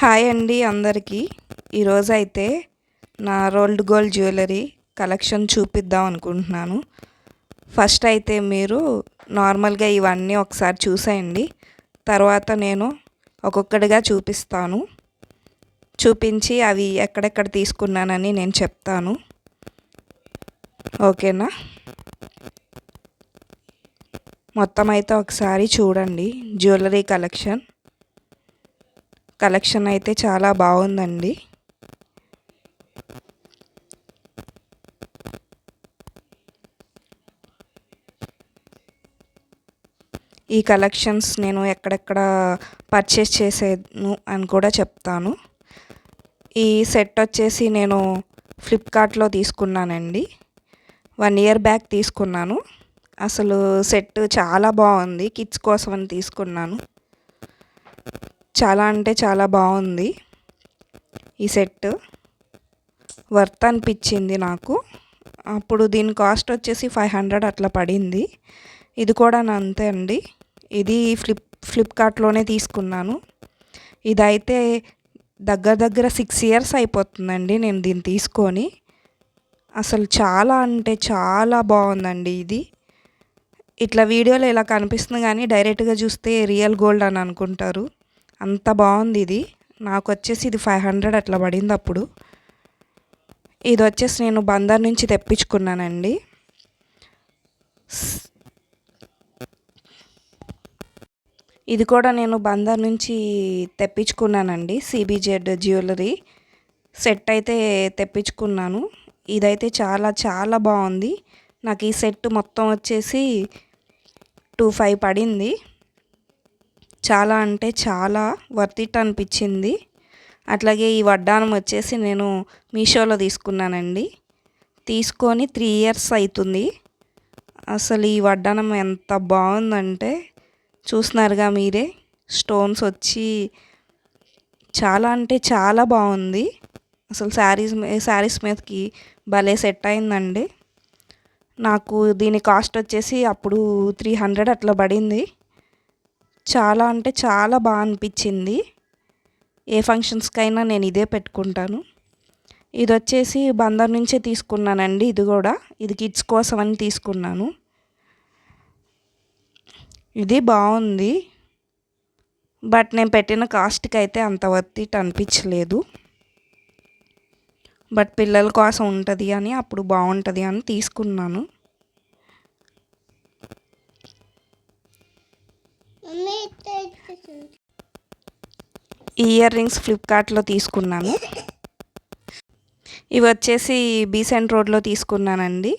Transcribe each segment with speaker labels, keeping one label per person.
Speaker 1: Hi అండి అందరికీ. ఈరోజైతే నా రోల్డ్ గోల్డ్ జ్యువెలరీ కలెక్షన్ చూపిద్దాం అనుకుంటున్నాను. ఫస్ట్ అయితే మీరు నార్మల్గా ఇవన్నీ ఒకసారి చూసేయండి. తర్వాత నేను ఒక్కొక్కటిగా చూపిస్తాను. చూపించి అవి ఎక్కడెక్కడ తీసుకున్నానని నేను చెప్తాను. ఓకేనా? మొత్తం అయితే ఒకసారి చూడండి. జ్యువెలరీ కలెక్షన్ అయితే చాలా బాగుందండి. ఈ కలెక్షన్స్ నేను ఎక్కడెక్కడ పర్చేస్ చేసాను అని కూడా చెప్తాను. ఈ సెట్ వచ్చేసి నేను ఫ్లిప్కార్ట్లో తీసుకున్నానండి. 1 year బ్యాక్ తీసుకున్నాను. అసలు సెట్ చాలా బాగుంది. కిడ్స్ కోసం అని తీసుకున్నాను. చాలా అంటే చాలా బాగుంది. ఈ సెట్ వర్త్ అనిపించింది నాకు. అప్పుడు దీని కాస్ట్ వచ్చేసి 500 అట్లా పడింది. ఇది కూడా అంతే అండి. ఇది ఫ్లిప్కార్ట్లోనే తీసుకున్నాను. ఇదైతే దగ్గర 6 years అయిపోతుందండి నేను దీన్ని తీసుకొని. అసలు చాలా అంటే చాలా బాగుందండి ఇది. ఇట్లా వీడియోలో ఇలా కనిపిస్తుంది కానీ డైరెక్ట్గా చూస్తే రియల్ గోల్డ్ అని అనుకుంటారు. అంత బాగుంది ఇది. నాకు వచ్చేసి ఇది 500 అట్లా పడింది అప్పుడు. ఇది వచ్చేసి నేను బందర్ నుంచి తెప్పించుకున్నానండి. ఇది కూడా నేను బందర్ నుంచి తెప్పించుకున్నానండి. CBZ జ్యువెలరీ సెట్ అయితే తెప్పించుకున్నాను. ఇదైతే చాలా చాలా బాగుంది. నాకు ఈ సెట్ మొత్తం వచ్చేసి 25 పడింది. చాలా అంటే చాలా వర్త్ ఇట్ అనిపించింది. అట్లాగే ఈ వడ్డానం వచ్చేసి నేను మీషోలో తీసుకున్నానండి. తీసుకొని 3 years అవుతుంది. అసలు ఈ వడ్డానం ఎంత బాగుందంటే చూస్తున్నారుగా మీరే. స్టోన్స్ వచ్చి చాలా అంటే చాలా బాగుంది. అసలు శారీస్ మీదకి భలే సెట్ అయిందండి. నాకు దీని కాస్ట్ వచ్చేసి అప్పుడు 300 అట్లా పడింది. చాలా అంటే చాలా బాగా అనిపించింది. ఏ ఫంక్షన్స్కైనా నేను ఇదే పెట్టుకుంటాను. ఇది వచ్చేసి బందర్ నుంచే తీసుకున్నానండి. ఇది కిడ్స్ కోసం అని తీసుకున్నాను. ఇది బాగుంది. బట్ నేను పెట్టిన కాస్ట్కి అయితే అంత వర్త్ ఇట్ అనిపించలేదు. బట్ పిల్లల కోసం ఉంటుంది అని అప్పుడు బాగుంటుంది అని తీసుకున్నాను. ఈ ఇయర్ రింగ్స్ ఫ్లిప్కార్ట్లో తీసుకున్నాను. ఇవి వచ్చేసి బీసెంట్ రోడ్లో తీసుకున్నానండి.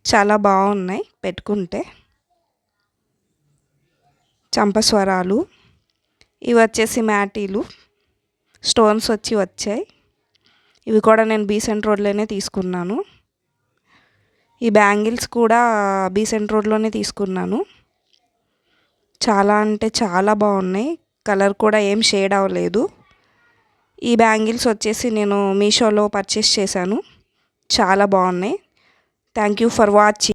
Speaker 1: చాలా బాగున్నాయి పెట్టుకుంటే. చంపస్వరాలు ఇవి వచ్చేసి మ్యాటీలు స్టోన్స్ వచ్చాయి. ఇవి కూడా నేను బీసెంట్ రోడ్లోనే తీసుకున్నాను. ఈ బ్యాంగిల్స్ కూడా బీసెంట్ రోడ్లోనే తీసుకున్నాను. చాలా అంటే చాలా బాగున్నాయి. కలర్ కూడా ఏం షేడ్ అవ్వలేదు. ఈ బ్యాంగిల్స్ వచ్చేసి నేను మీషోలో పర్చేస్ చేశాను. చాలా బాగున్నాయి. Thank you for watching.